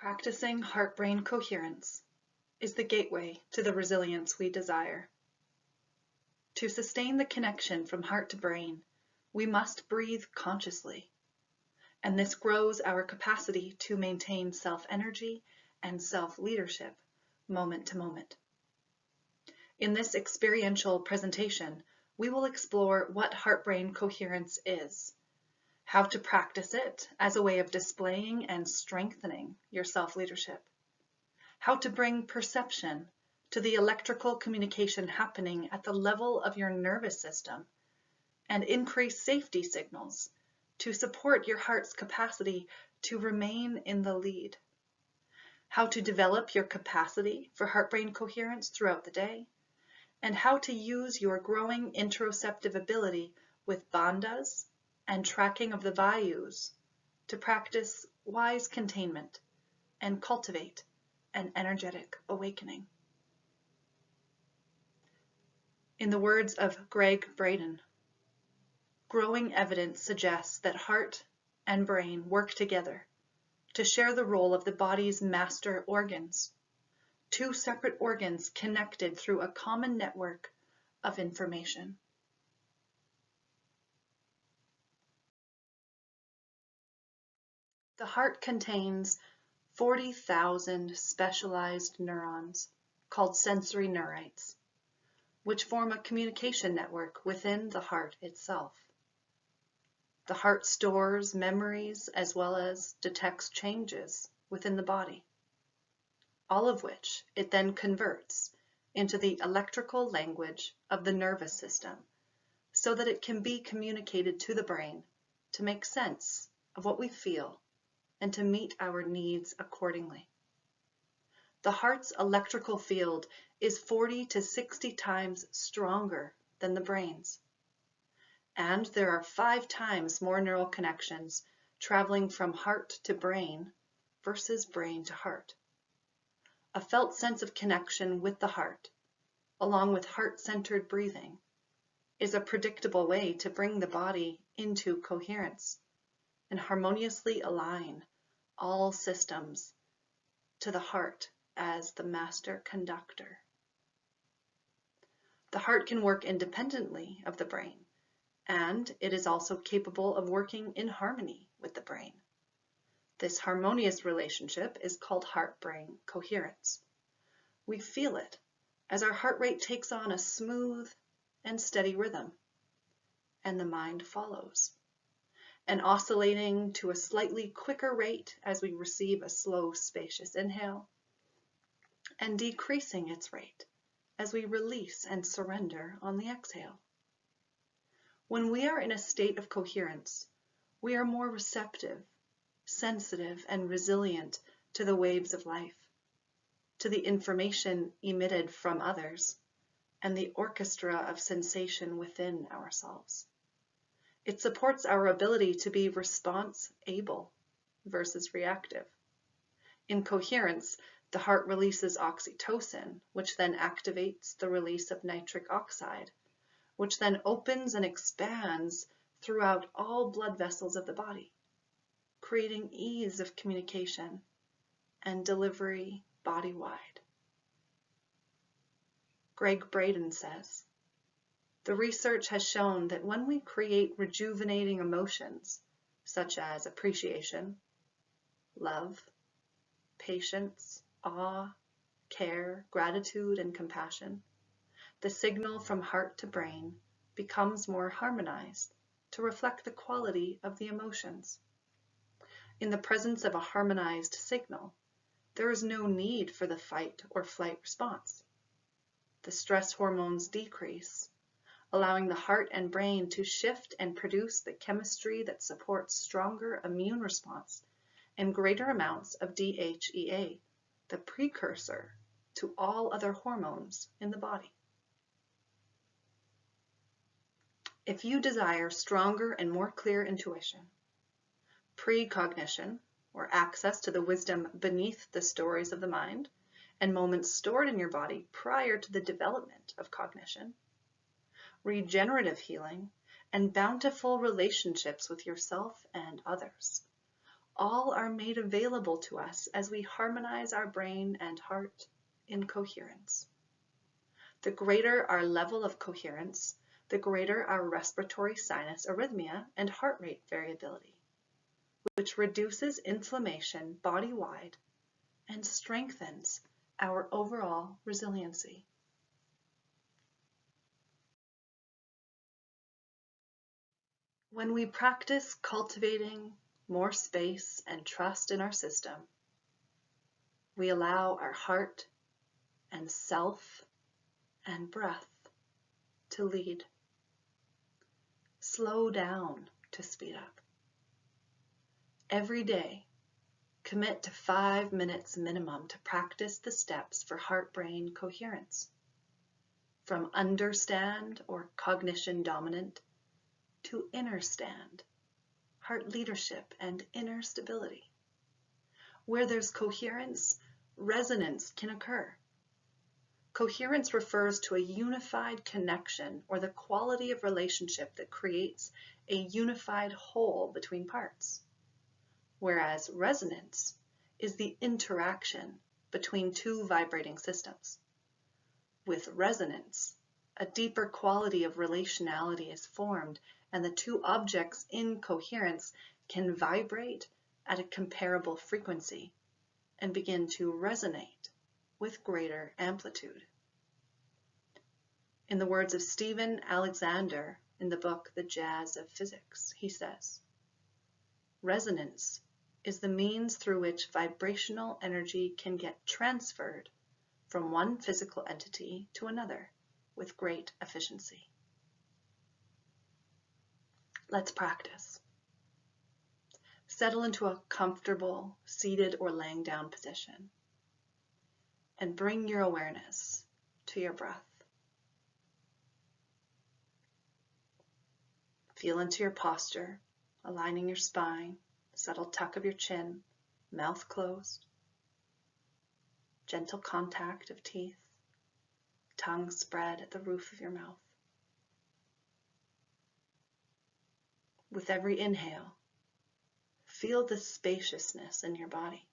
Practicing heart-brain coherence is the gateway to the resilience we desire. To sustain the connection from heart to brain, we must breathe consciously, and this grows our capacity to maintain self-energy and self-leadership moment to moment. In this experiential presentation, we will explore what heart-brain coherence is, how to practice it as a way of displaying and strengthening your self-leadership, how to bring perception to the electrical communication happening at the level of your nervous system, and increase safety signals to support your heart's capacity to remain in the lead, how to develop your capacity for heart-brain coherence throughout the day, and how to use your growing interoceptive ability with bandhas and tracking of the vayus to practice wise containment and cultivate an energetic awakening. In the words of Gregg Braden, growing evidence suggests that heart and brain work together to share the role of the body's master organs, two separate organs connected through a common network of information. The heart contains 40,000 specialized neurons called sensory neurites, which form a communication network within the heart itself. The heart stores memories as well as detects changes within the body, all of which it then converts into the electrical language of the nervous system so that it can be communicated to the brain to make sense of what we feel and to meet our needs accordingly. The heart's electrical field is 40 to 60 times stronger than the brain's. And there are 5 times more neural connections traveling from heart to brain versus brain to heart. A felt sense of connection with the heart, along with heart-centered breathing, is a predictable way to bring the body into coherence and harmoniously align all systems to the heart as the master conductor. The heart can work independently of the brain, and it is also capable of working in harmony with the brain. This harmonious relationship is called heart-brain coherence. We feel it as our heart rate takes on a smooth and steady rhythm, and the mind follows, and oscillating to a slightly quicker rate as we receive a slow, spacious inhale, and decreasing its rate as we release and surrender on the exhale. When we are in a state of coherence, we are more receptive, sensitive, and resilient to the waves of life, to the information emitted from others, and the orchestra of sensation within ourselves. It supports our ability to be response-able versus reactive. In coherence, the heart releases oxytocin, which then activates the release of nitric oxide, which then opens and expands throughout all blood vessels of the body, creating ease of communication and delivery body-wide. Gregg Braden says, the research has shown that when we create rejuvenating emotions, such as appreciation, love, patience, awe, care, gratitude, and compassion, the signal from heart to brain becomes more harmonized to reflect the quality of the emotions. In the presence of a harmonized signal, there is no need for the fight or flight response. The stress hormones decrease, allowing the heart and brain to shift and produce the chemistry that supports stronger immune response and greater amounts of DHEA, the precursor to all other hormones in the body. If you desire stronger and more clear intuition, precognition, or access to the wisdom beneath the stories of the mind, and moments stored in your body prior to the development of cognition, regenerative healing, and bountiful relationships with yourself and others, all are made available to us as we harmonize our brain and heart in coherence. The greater our level of coherence, the greater our respiratory sinus arrhythmia and heart rate variability, which reduces inflammation body-wide and strengthens our overall resiliency. When we practice cultivating more space and trust in our system, we allow our heart and self and breath to lead. Slow down to speed up. Every day, commit to 5 minutes minimum to practice the steps for heart-brain coherence, from understand or cognition dominant to inner stand, heart leadership and inner stability. Where there's coherence, resonance can occur. Coherence refers to a unified connection or the quality of relationship that creates a unified whole between parts, whereas resonance is the interaction between two vibrating systems. With resonance, a deeper quality of relationality is formed, and the two objects in coherence can vibrate at a comparable frequency and begin to resonate with greater amplitude. In the words of Stephen Alexander in the book The Jazz of Physics, he says, "Resonance is the means through which vibrational energy can get transferred from one physical entity to another with great efficiency." Let's practice. Settle into a comfortable seated or laying down position and bring your awareness to your breath. Feel into your posture, aligning your spine, subtle tuck of your chin, mouth closed, gentle contact of teeth, tongue spread at the roof of your mouth. With every inhale, feel the spaciousness in your body.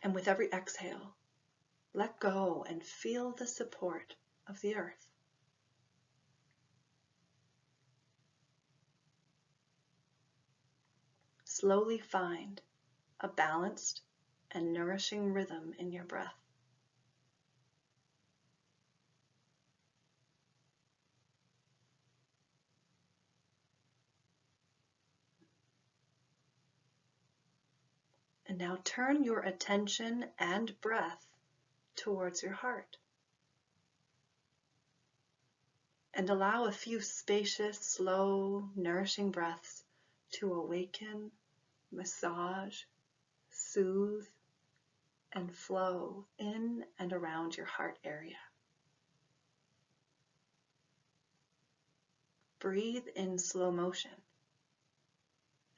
And with every exhale, let go and feel the support of the earth. Slowly find a balanced and nourishing rhythm in your breath. And now turn your attention and breath towards your heart. And allow a few spacious, slow, nourishing breaths to awaken, massage, soothe, and flow in and around your heart area. Breathe in slow motion,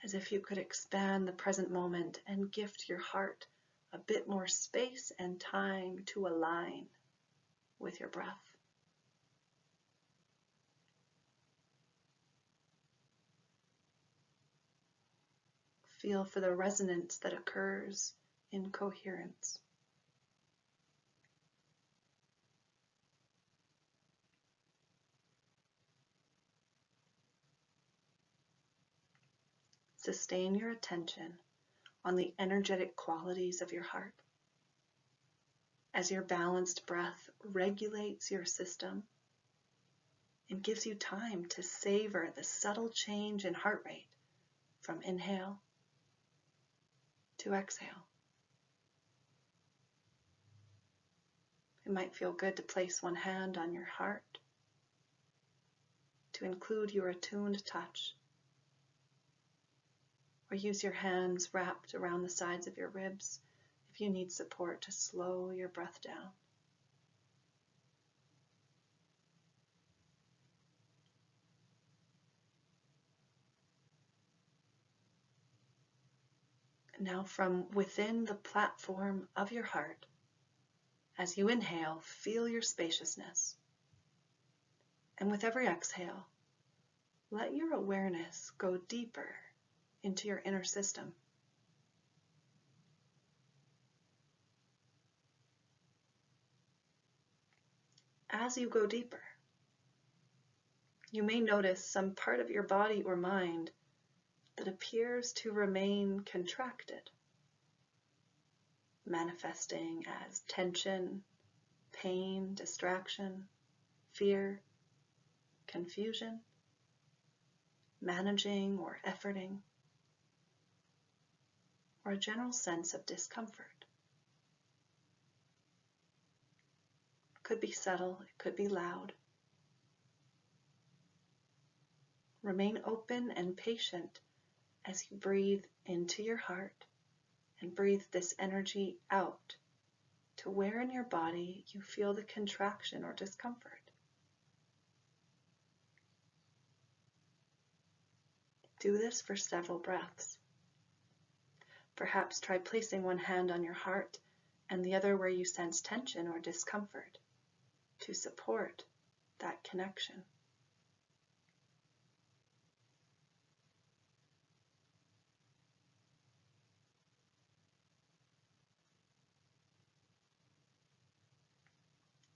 as if you could expand the present moment and gift your heart a bit more space and time to align with your breath. Feel for the resonance that occurs in coherence. Sustain your attention on the energetic qualities of your heart. As your balanced breath regulates your system and gives you time to savor the subtle change in heart rate from inhale to exhale. It might feel good to place one hand on your heart to include your attuned touch, or use your hands wrapped around the sides of your ribs if you need support to slow your breath down. Now from within the platform of your heart, as you inhale, feel your spaciousness. And with every exhale, let your awareness go deeper into your inner system. As you go deeper, you may notice some part of your body or mind that appears to remain contracted, manifesting as tension, pain, distraction, fear, confusion, managing or efforting, or a general sense of discomfort. It could be subtle, it could be loud. Remain open and patient as you breathe into your heart and breathe this energy out to where in your body you feel the contraction or discomfort. Do this for several breaths. Perhaps try placing one hand on your heart and the other where you sense tension or discomfort to support that connection.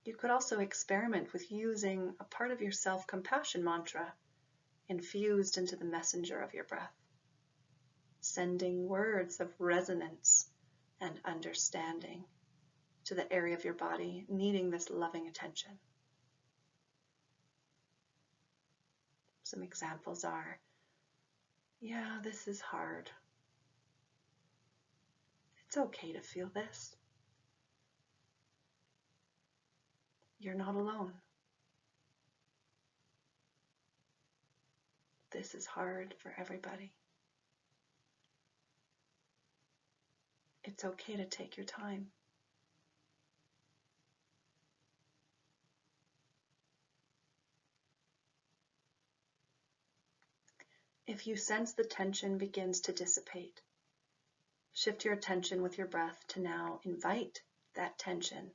You could also experiment with using a part of your self-compassion mantra infused into the messenger of your breath, sending words of resonance and understanding to the area of your body needing this loving attention. Some examples are, yeah, this is hard. It's okay to feel this. You're not alone. This is hard for everybody. It's okay to take your time. If you sense the tension begins to dissipate, shift your attention with your breath to now invite that tension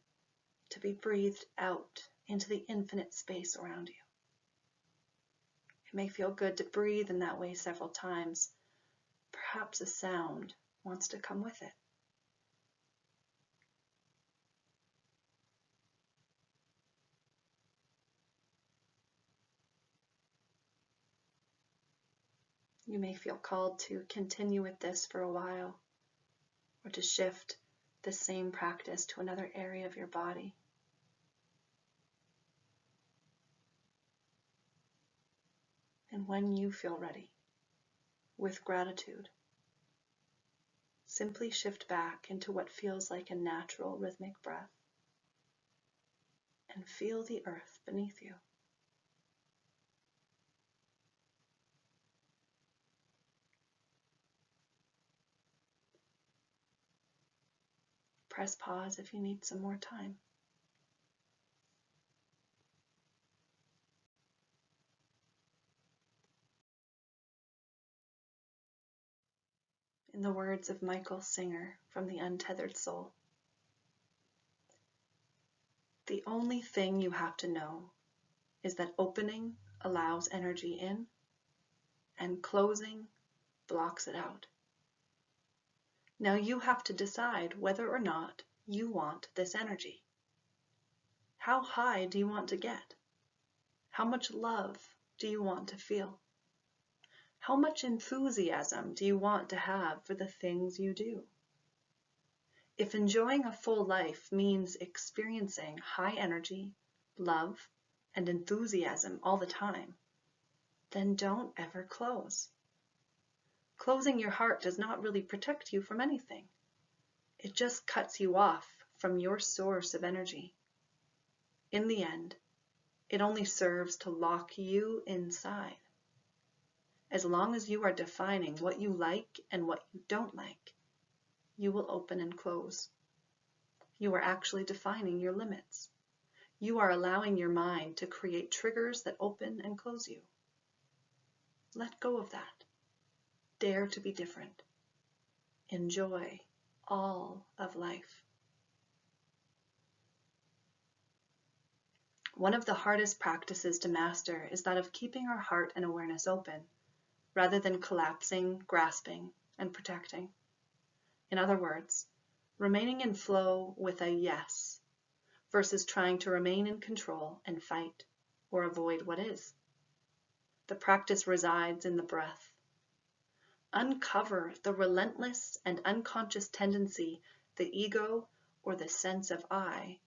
to be breathed out into the infinite space around you. It may feel good to breathe in that way several times. Perhaps a sound wants to come with it. You may feel called to continue with this for a while, or to shift the same practice to another area of your body. And when you feel ready, with gratitude, simply shift back into what feels like a natural rhythmic breath and feel the earth beneath you. Press pause if you need some more time. In the words of Michael Singer from The Untethered Soul, the only thing you have to know is that opening allows energy in and closing blocks it out. Now you have to decide whether or not you want this energy. How high do you want to get? How much love do you want to feel? How much enthusiasm do you want to have for the things you do? If enjoying a full life means experiencing high energy, love, and enthusiasm all the time, then don't ever close. Closing your heart does not really protect you from anything. It just cuts you off from your source of energy. In the end, it only serves to lock you inside. As long as you are defining what you like and what you don't like, you will open and close. You are actually defining your limits. You are allowing your mind to create triggers that open and close you. Let go of that. Dare to be different. Enjoy all of life. One of the hardest practices to master is that of keeping our heart and awareness open, rather than collapsing, grasping, and protecting. In other words, remaining in flow with a yes, versus trying to remain in control and fight or avoid what is. The practice resides in the breath. Uncover the relentless and unconscious tendency the ego or the sense of I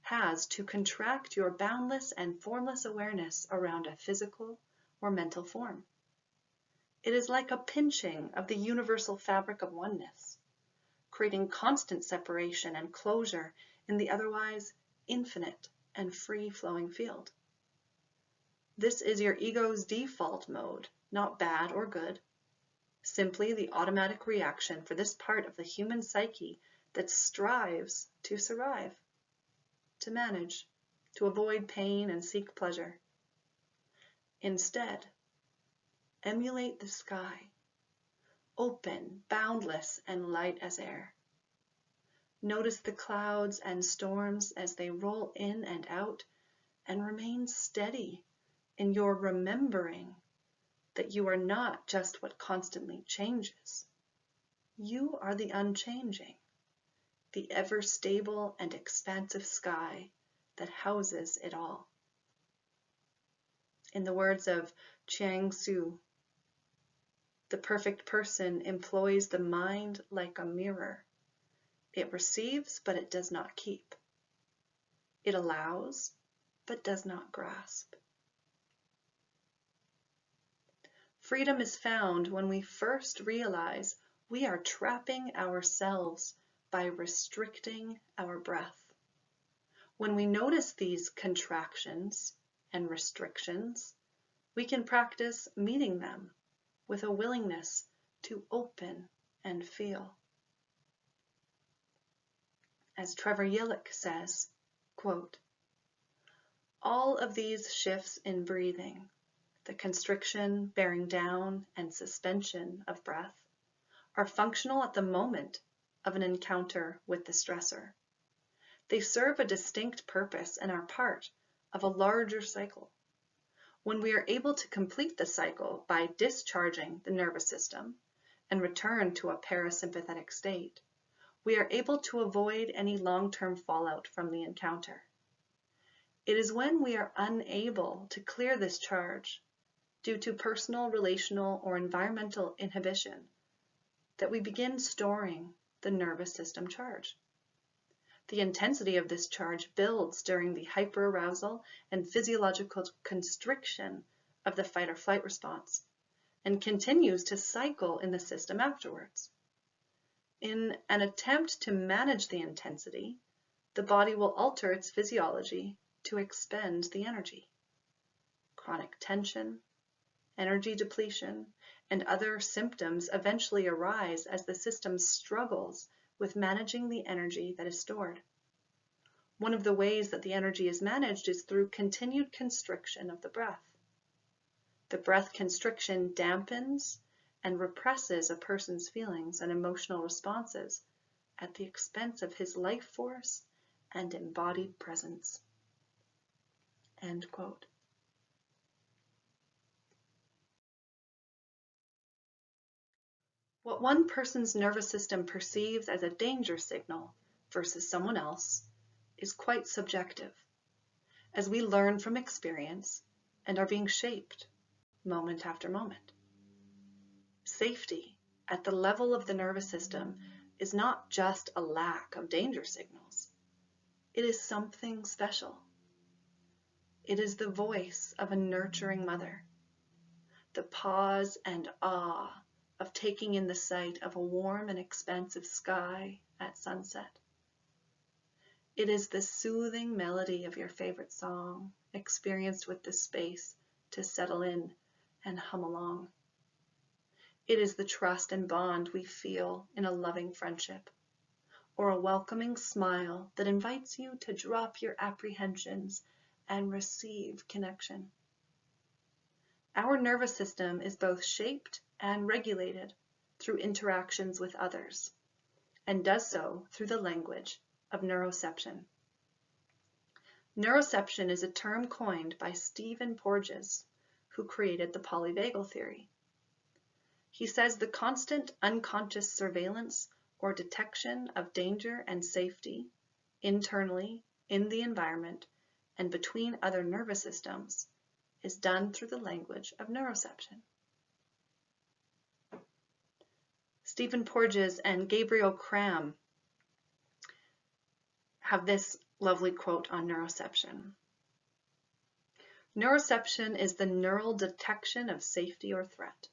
has to contract your boundless and formless awareness around a physical or mental form. It is like a pinching of the universal fabric of oneness, creating constant separation and closure in the otherwise infinite and free-flowing field. This is your ego's default mode, not bad or good, simply the automatic reaction for this part of the human psyche that strives to survive, to manage, to avoid pain and seek pleasure. Instead, emulate the sky, open, boundless, and light as air. Notice the clouds and storms as they roll in and out, and remain steady in your remembering that you are not just what constantly changes. You are the unchanging, the ever-stable and expansive sky that houses it all. In the words of Chiang Tzu, the perfect person employs the mind like a mirror. It receives, but it does not keep. It allows, but does not grasp. Freedom is found when we first realize we are trapping ourselves by restricting our breath. When we notice these contractions and restrictions, we can practice meeting them with a willingness to open and feel. As Trevor Yillick says, quote, "All of these shifts in breathing, the constriction, bearing down, and suspension of breath, are functional at the moment of an encounter with the stressor. They serve a distinct purpose and are part of a larger cycle. When we are able to complete the cycle by discharging the nervous system and return to a parasympathetic state, we are able to avoid any long-term fallout from the encounter. It is when we are unable to clear this charge due to personal, relational, or environmental inhibition that we begin storing the nervous system charge. The intensity of this charge builds during the hyperarousal and physiological constriction of the fight or flight response and continues to cycle in the system afterwards. In an attempt to manage the intensity, the body will alter its physiology to expend the energy. Chronic tension, energy depletion, and other symptoms eventually arise as the system struggles with managing the energy that is stored. One of the ways that the energy is managed is through continued constriction of the breath. The breath constriction dampens and represses a person's feelings and emotional responses at the expense of his life force and embodied presence." End quote. What one person's nervous system perceives as a danger signal versus someone else is quite subjective, as we learn from experience and are being shaped moment after moment. Safety at the level of the nervous system is not just a lack of danger signals. It is something special. It is the voice of a nurturing mother, the pause and awe of taking in the sight of a warm and expansive sky at sunset. It is the soothing melody of your favorite song, experienced with the space to settle in and hum along. It is the trust and bond we feel in a loving friendship, or a welcoming smile that invites you to drop your apprehensions and receive connection. Our nervous system is both shaped and regulated through interactions with others, and does so through the language of neuroception. Neuroception is a term coined by Stephen Porges, who created the polyvagal theory. He says the constant unconscious surveillance or detection of danger and safety internally, in the environment, and between other nervous systems is done through the language of neuroception. Stephen Porges and Gabriel Cram have this lovely quote on neuroception. Neuroception is the neural detection of safety or threat.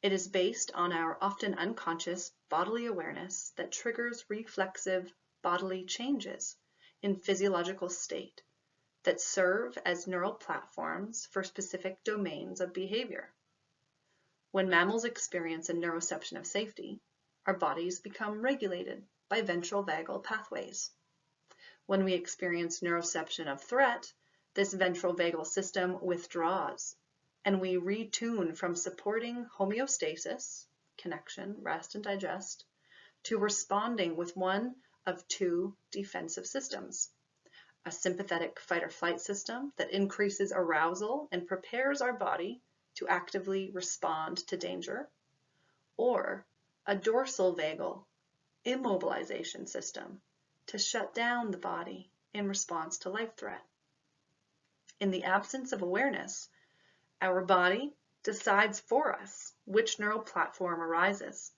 It is based on our often unconscious bodily awareness that triggers reflexive bodily changes in physiological state that serve as neural platforms for specific domains of behavior. When mammals experience a neuroception of safety, our bodies become regulated by ventral vagal pathways. When we experience neuroception of threat, this ventral vagal system withdraws, and we retune from supporting homeostasis, connection, rest, and digest, to responding with one of two defensive systems: a sympathetic fight or flight system that increases arousal and prepares our body to actively respond to danger, or a dorsal vagal immobilization system to shut down the body in response to life threat. In the absence of awareness, our body decides for us which neural platform arises.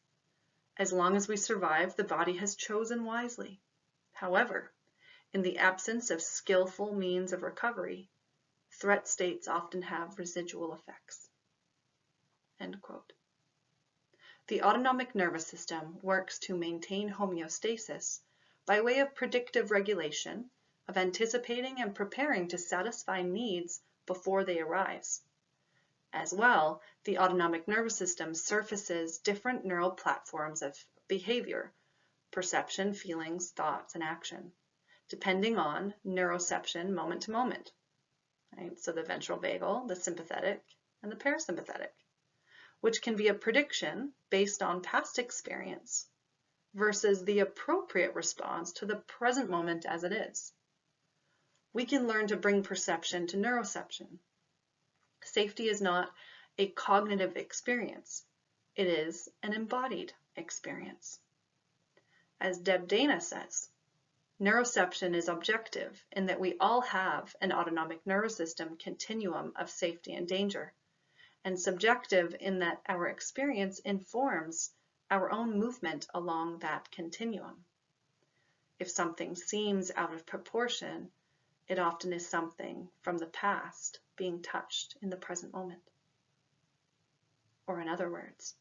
As long as we survive, the body has chosen wisely. However, in the absence of skillful means of recovery, threat states often have residual effects. End quote. The autonomic nervous system works to maintain homeostasis by way of predictive regulation, of anticipating and preparing to satisfy needs before they arise. As well, the autonomic nervous system surfaces different neural platforms of behavior, perception, feelings, thoughts, and action, depending on neuroception moment to moment. Right? So the ventral vagal, the sympathetic, and the parasympathetic, which can be a prediction based on past experience versus the appropriate response to the present moment as it is. We can learn to bring perception to neuroception. Safety is not a cognitive experience. It is an embodied experience. As Deb Dana says, neuroception is objective in that we all have an autonomic nervous system continuum of safety and danger, and subjective in that our experience informs our own movement along that continuum. If something seems out of proportion, it often is something from the past being touched in the present moment. Or in other words,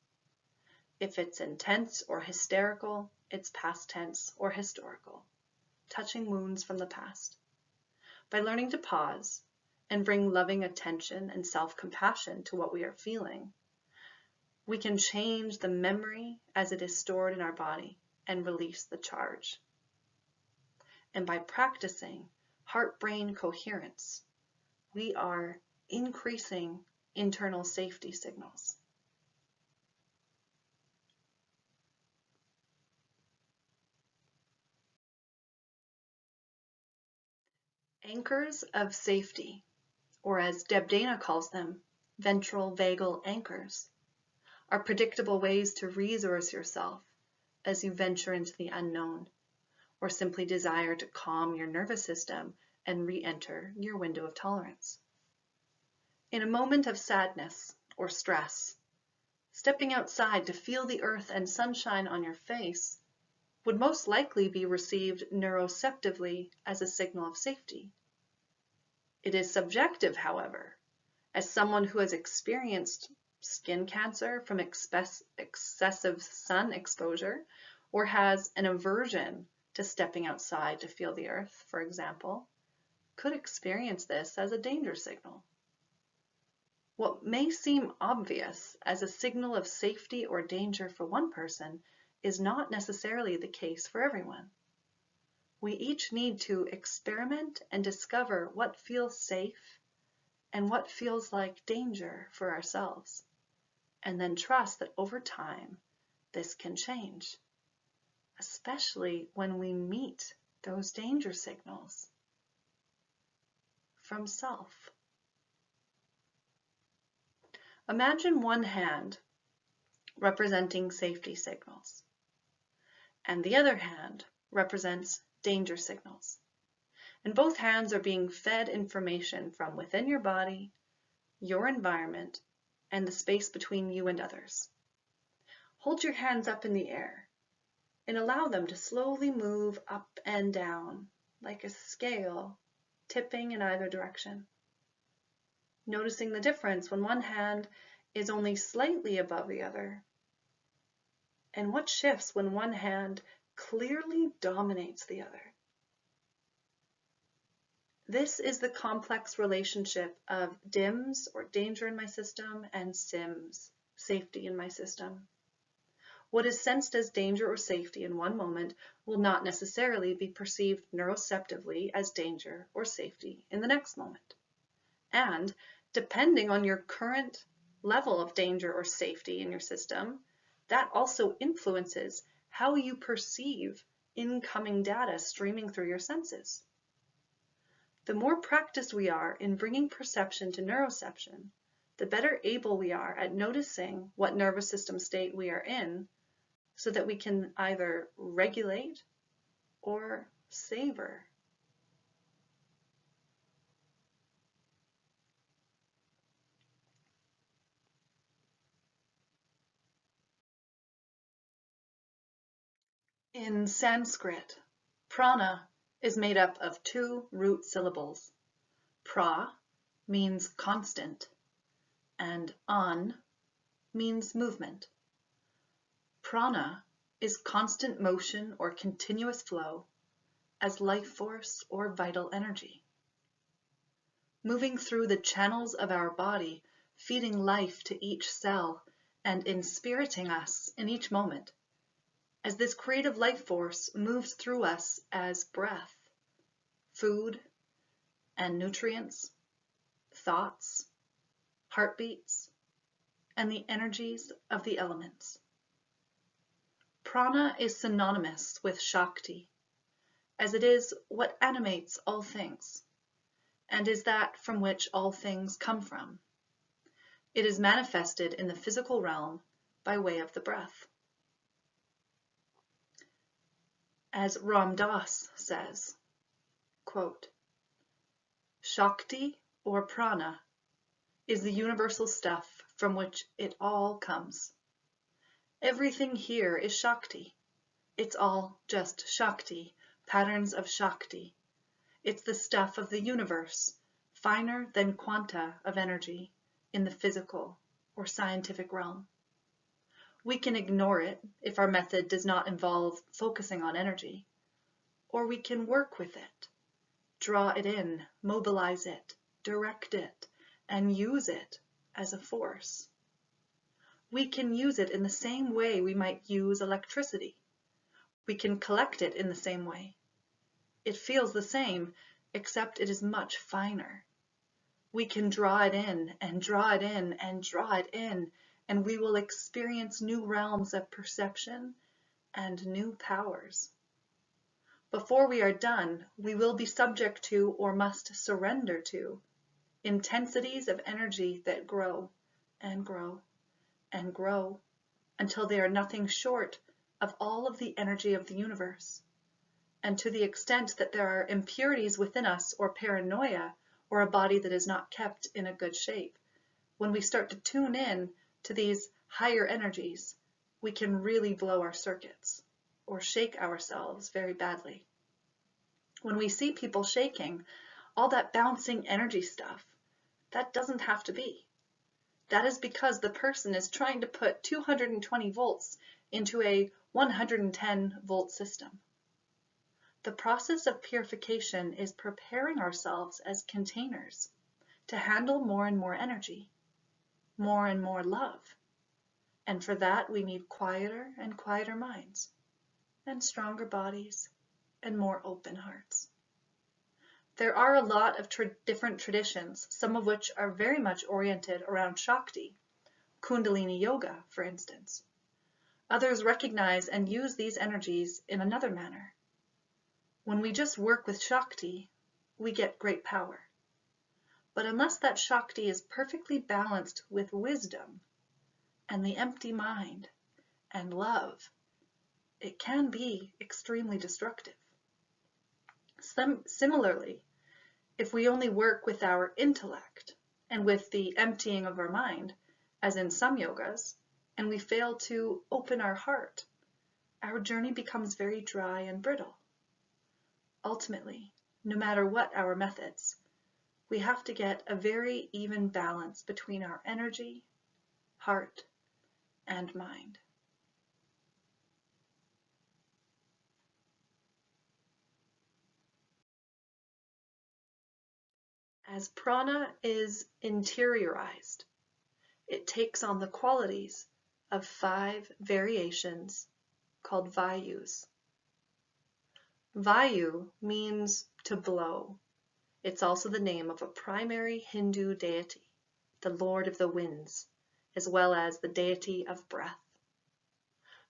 if it's intense or hysterical, it's past tense or historical, touching wounds from the past. By learning to pause and bring loving attention and self-compassion to what we are feeling, we can change the memory as it is stored in our body and release the charge. And by practicing heart-brain coherence, we are increasing internal safety signals. Anchors of safety, or as Deb Dana calls them, ventral vagal anchors, are predictable ways to resource yourself as you venture into the unknown, or simply desire to calm your nervous system and re-enter your window of tolerance. In a moment of sadness or stress, stepping outside to feel the earth and sunshine on your face would most likely be received neuroceptively as a signal of safety. It is subjective, however, as someone who has experienced skin cancer from excessive sun exposure, or has an aversion to stepping outside to feel the earth, for example, could experience this as a danger signal. What may seem obvious as a signal of safety or danger for one person is not necessarily the case for everyone. We each need to experiment and discover what feels safe and what feels like danger for ourselves, and then trust that over time this can change, especially when we meet those danger signals. from self. Imagine one hand representing safety signals, and the other hand represents danger signals. And both hands are being fed information from within your body, your environment, and the space between you and others. Hold your hands up in the air and allow them to slowly move up and down like a scale, tipping in either direction. Noticing the difference when one hand is only slightly above the other, and what shifts when one hand clearly dominates the other. This is the complex relationship of DIMS, or danger in my system, and SIMS, safety in my system. What is sensed as danger or safety in one moment will not necessarily be perceived neuroceptively as danger or safety in the next moment. And depending on your current level of danger or safety in your system, that also influences how you perceive incoming data streaming through your senses. The more practiced we are in bringing perception to neuroception, the better able we are at noticing what nervous system state we are in, so that we can either regulate or savor. In Sanskrit, prana is made up of two root syllables. Pra means constant, and an means movement. Prana is constant motion or continuous flow as life force or vital energy, moving through the channels of our body, feeding life to each cell and inspiriting us in each moment, as this creative life force moves through us as breath, food and nutrients, thoughts, heartbeats, and the energies of the elements. Prana is synonymous with Shakti, as it is what animates all things, and is that from which all things come from. It is manifested in the physical realm by way of the breath. As Ram Dass says, quote, Shakti, or prana, is the universal stuff from which it all comes. Everything here is Shakti. It's all just Shakti, patterns of Shakti. It's the stuff of the universe, finer than quanta of energy in the physical or scientific realm. We can ignore it if our method does not involve focusing on energy, or we can work with it, draw it in, mobilize it, direct it, and use it as a force. We can use it in the same way we might use electricity. We can collect it in the same way. It feels the same, except it is much finer. We can draw it in and draw it in and draw it in, and we will experience new realms of perception and new powers. Before we are done, we will be subject to, or must surrender to, intensities of energy that grow and grow and grow until they are nothing short of all of the energy of the universe. And to the extent that there are impurities within us, or paranoia, or a body that is not kept in a good shape, when we start to tune in to these higher energies, we can really blow our circuits or shake ourselves very badly. When we see people shaking, all that bouncing energy stuff, that doesn't have to be. That is because the person is trying to put 220 volts into a 110 volt system. The process of purification is preparing ourselves as containers to handle more and more energy, more and more love. And for that, we need quieter and quieter minds, and stronger bodies, and more open hearts. There are a lot of different traditions, some of which are very much oriented around Shakti, Kundalini Yoga, for instance. Others recognize and use these energies in another manner. When we just work with Shakti, we get great power. But unless that Shakti is perfectly balanced with wisdom and the empty mind and love, it can be extremely destructive. Similarly, if we only work with our intellect and with the emptying of our mind, as in some yogas, and we fail to open our heart, our journey becomes very dry and brittle. Ultimately, no matter what our methods, we have to get a very even balance between our energy, heart, and mind. As prana is interiorized, it takes on the qualities of 5 variations called vayus. Vayu means to blow. It's also the name of a primary Hindu deity, the Lord of the Winds, as well as the deity of breath.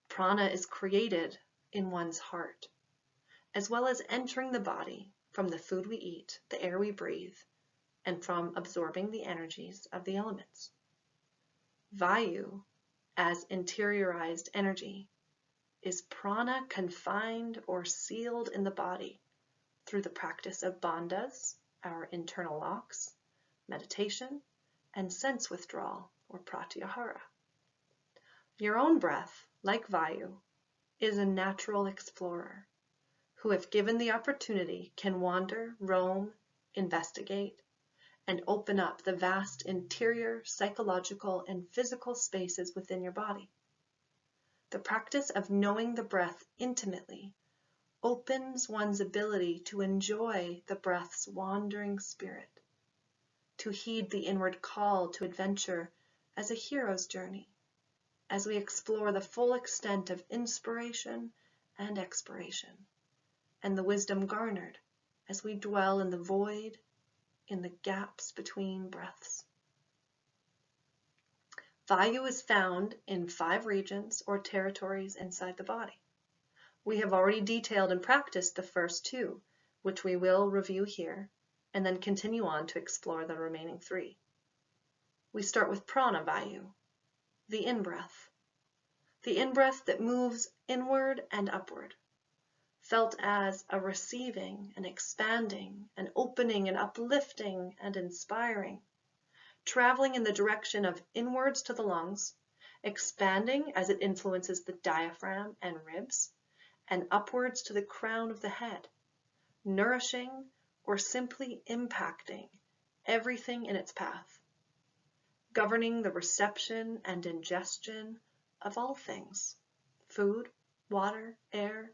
Prana is created in one's heart, as well as entering the body from the food we eat, the air we breathe, and from absorbing the energies of the elements. Vayu, as interiorized energy, is prana confined or sealed in the body through the practice of bandhas, our internal locks, meditation, and sense withdrawal or pratyahara. Your own breath, like Vayu, is a natural explorer who, if given the opportunity, can wander, roam, investigate, and open up the vast interior, psychological, and physical spaces within your body. The practice of knowing the breath intimately opens one's ability to enjoy the breath's wandering spirit, to heed the inward call to adventure as a hero's journey, as we explore the full extent of inspiration and expiration, and the wisdom garnered as we dwell in the void, in the gaps between breaths. Vayu is found in 5 regions or territories inside the body. We have already detailed and practiced the first 2, which we will review here, and then continue on to explore the remaining 3. We start with prana vayu, the in-breath. The in-breath that moves inward and upward, felt as a receiving and expanding, an opening and uplifting and inspiring, traveling in the direction of inwards to the lungs, expanding as it influences the diaphragm and ribs, and upwards to the crown of the head, nourishing or simply impacting everything in its path, governing the reception and ingestion of all things, food, water, air,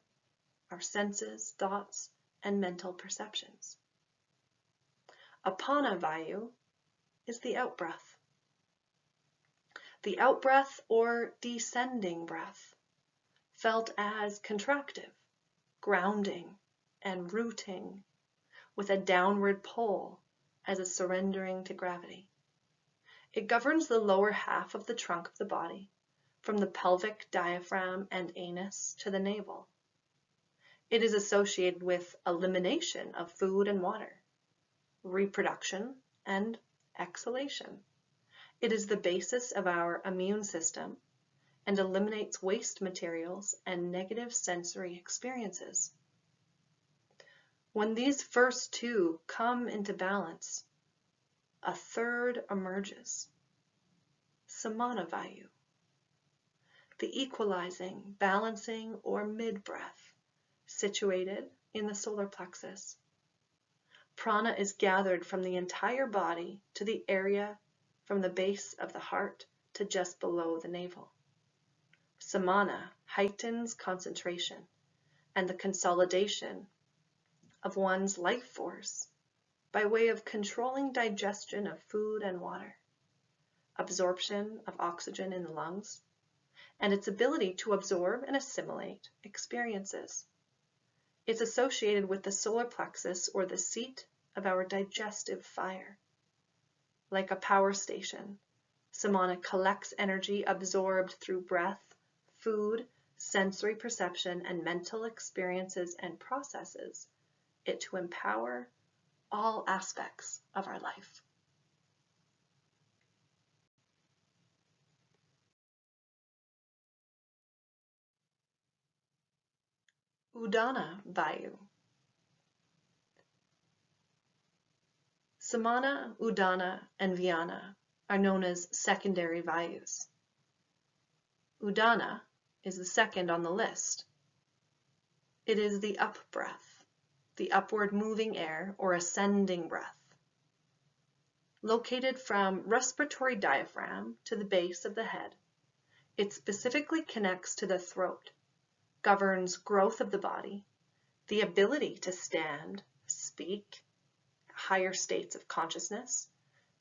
our senses, thoughts, and mental perceptions. Apana vayu is the out-breath. The out-breath or descending breath, felt as contractive, grounding, and rooting, with a downward pull as a surrendering to gravity. It governs the lower half of the trunk of the body, from the pelvic diaphragm and anus to the navel. It is associated with elimination of food and water, reproduction, and exhalation. It is the basis of our immune system and eliminates waste materials and negative sensory experiences. When these first 2 come into balance, a third emerges, samana vayu, the equalizing, balancing, or mid-breath, situated in the solar plexus. Prana is gathered from the entire body to the area from the base of the heart to just below the navel. Samana heightens concentration and the consolidation of one's life force by way of controlling digestion of food and water, absorption of oxygen in the lungs, and its ability to absorb and assimilate experiences. It's associated with the solar plexus, or the seat of our digestive fire. Like a power station, samana collects energy absorbed through breath, food, sensory perception, and mental experiences and processes it to empower all aspects of our life. Udana Vayu. Samana, Udana, and Vyana are known as secondary Vayus. Udana is the second on the list. It is the up breath, the upward moving air or ascending breath. Located from respiratory diaphragm to the base of the head, it specifically connects to the throat, governs growth of the body, the ability to stand, speak, higher states of consciousness,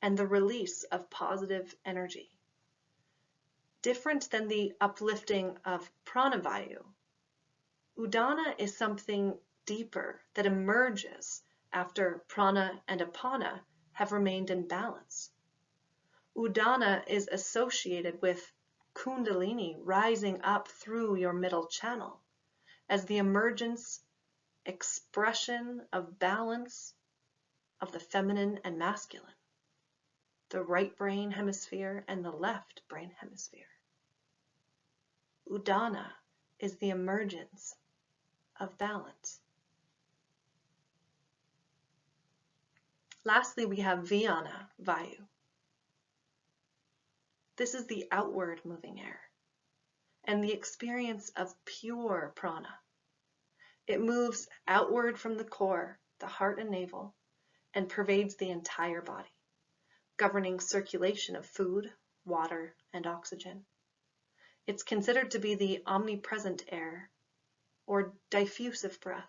and the release of positive energy. Different than the uplifting of pranavayu, Udana is something deeper that emerges after prana and apana have remained in balance. Udana is associated with Kundalini rising up through your middle channel as the emergence, expression of balance of the feminine and masculine, the right brain hemisphere and the left brain hemisphere. Udana is the emergence of balance. Lastly, we have Vyana Vayu. This is the outward moving air and the experience of pure prana. It moves outward from the core, the heart and navel, and pervades the entire body, governing circulation of food, water, and oxygen. It's considered to be the omnipresent air, or diffusive breath,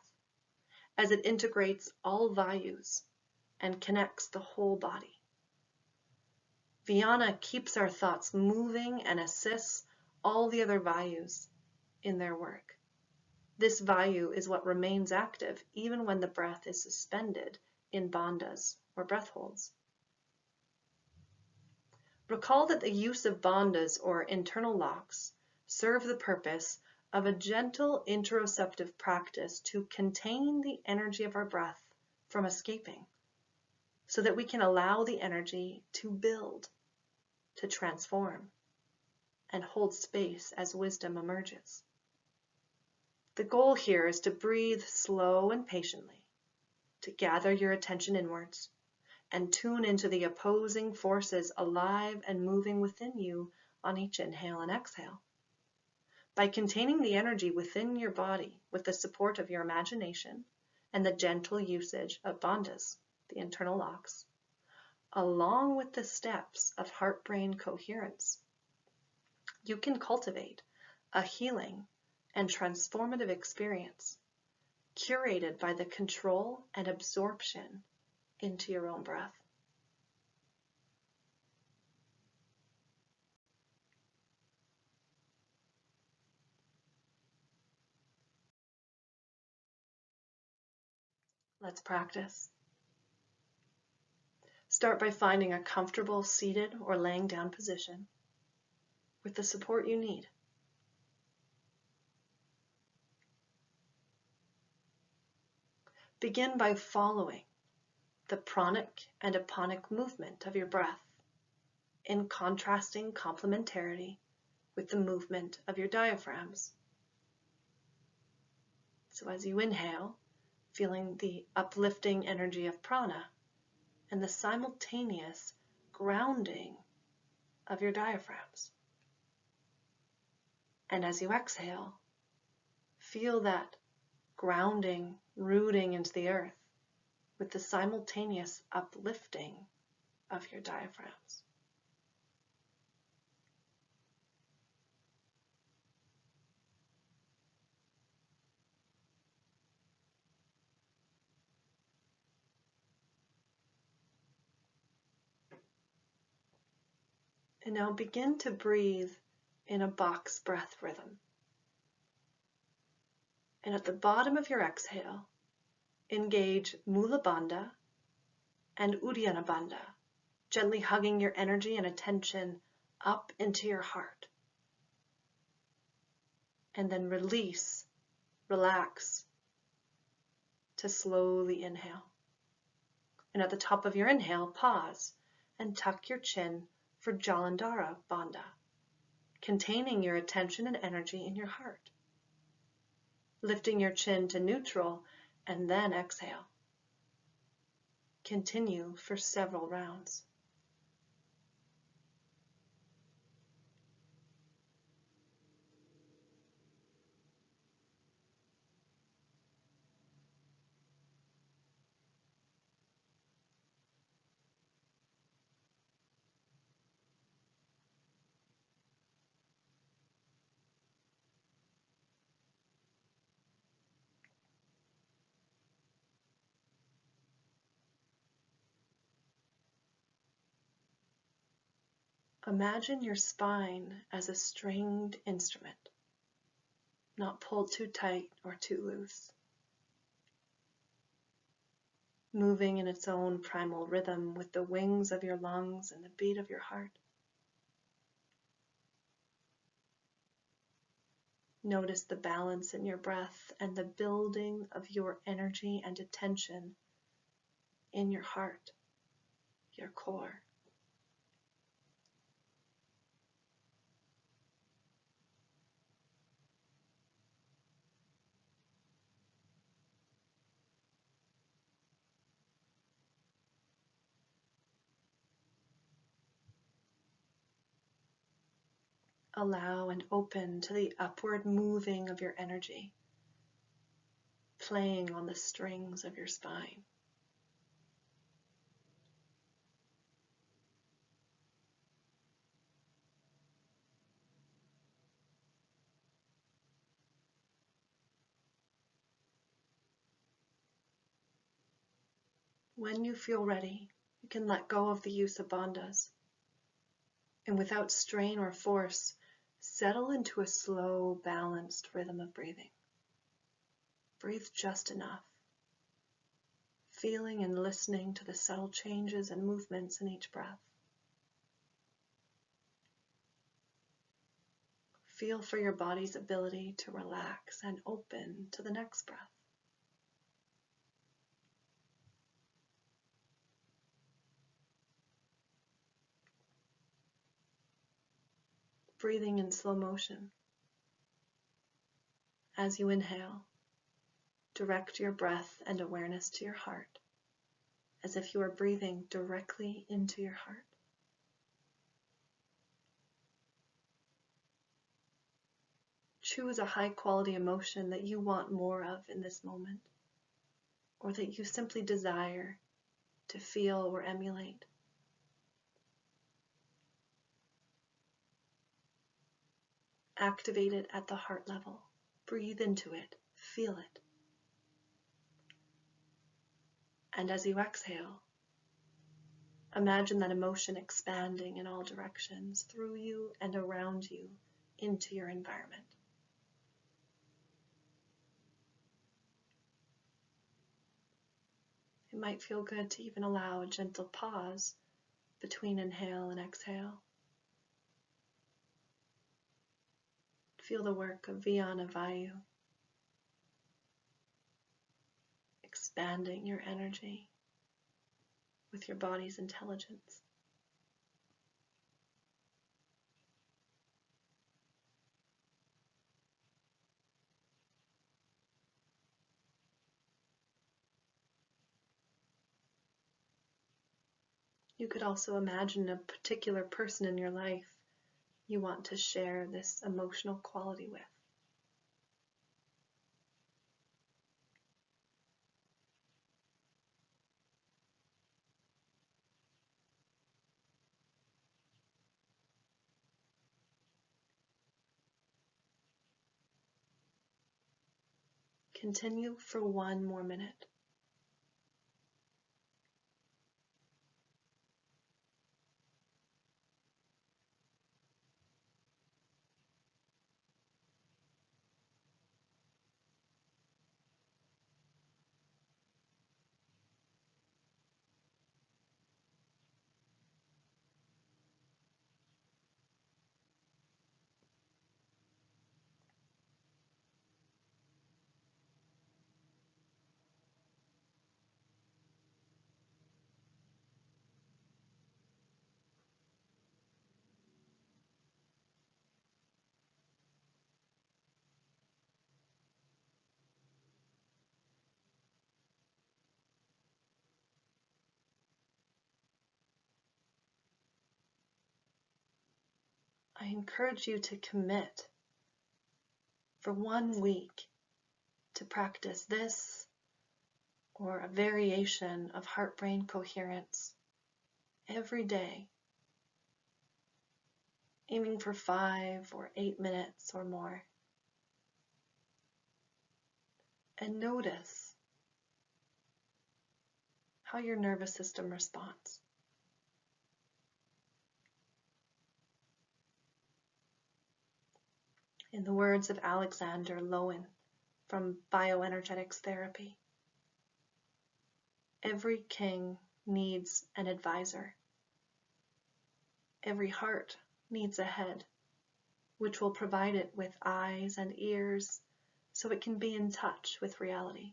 as it integrates all vayus and connects the whole body. Vyana keeps our thoughts moving and assists all the other vayus in their work. This vayu is what remains active even when the breath is suspended in bandhas or breath holds. Recall that the use of bandhas or internal locks serve the purpose of a gentle interoceptive practice to contain the energy of our breath from escaping, so that we can allow the energy to build, to transform, and hold space as wisdom emerges. The goal here is to breathe slow and patiently, to gather your attention inwards, and tune into the opposing forces alive and moving within you on each inhale and exhale. By containing the energy within your body with the support of your imagination and the gentle usage of bandhas, the internal locks, along with the steps of heart-brain coherence, you can cultivate a healing and transformative experience curated by the control and absorption into your own breath. Let's practice. Start by finding a comfortable seated or laying down position with the support you need. Begin by following the pranic and aponic movement of your breath in contrasting complementarity with the movement of your diaphragms. So as you inhale, feeling the uplifting energy of prana and the simultaneous grounding of your diaphragms. And as you exhale, feel that grounding, rooting into the earth with the simultaneous uplifting of your diaphragms. And now begin to breathe in a box breath rhythm. And at the bottom of your exhale, engage Mula Bandha and Uddiyana Bandha, gently hugging your energy and attention up into your heart. And then release, relax, to slowly inhale. And at the top of your inhale, pause and tuck your chin for Jalandhara Bandha, containing your attention and energy in your heart. lifting your chin to neutral, and then exhale. Continue for several rounds. Imagine your spine as a stringed instrument, not pulled too tight or too loose, moving in its own primal rhythm with the wings of your lungs and the beat of your heart. Notice the balance in your breath and the building of your energy and attention in your heart, your core. Allow and open to the upward moving of your energy, playing on the strings of your spine. When you feel ready, you can let go of the use of bandhas, and without strain or force, settle into a slow, balanced rhythm of breathing. Breathe just enough, feeling and listening to the subtle changes and movements in each breath. Feel for your body's ability to relax and open to the next breath. Breathing in slow motion. As you inhale, direct your breath and awareness to your heart, as if you are breathing directly into your heart. Choose a high-quality emotion that you want more of in this moment, or that you simply desire to feel or emulate. Activate it at the heart level. Breathe into it. Feel it. And as you exhale, imagine that emotion expanding in all directions, through you and around you, into your environment. It might feel good to even allow a gentle pause between inhale and exhale. Feel the work of Vyana Vayu, expanding your energy with your body's intelligence. You could also imagine a particular person in your life you want to share this emotional quality with. Continue for 1 more minute. I encourage you to commit for 1 week to practice this or a variation of heart-brain coherence every day, aiming for 5 or 8 minutes or more. And notice how your nervous system responds. In the words of Alexander Lowen from Bioenergetics Therapy, every king needs an advisor. Every heart needs a head, which will provide it with eyes and ears so it can be in touch with reality.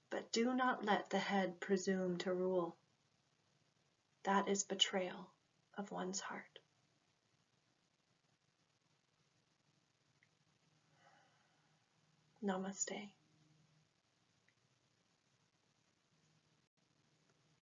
But do not let the head presume to rule. That is betrayal of one's heart. Namaste.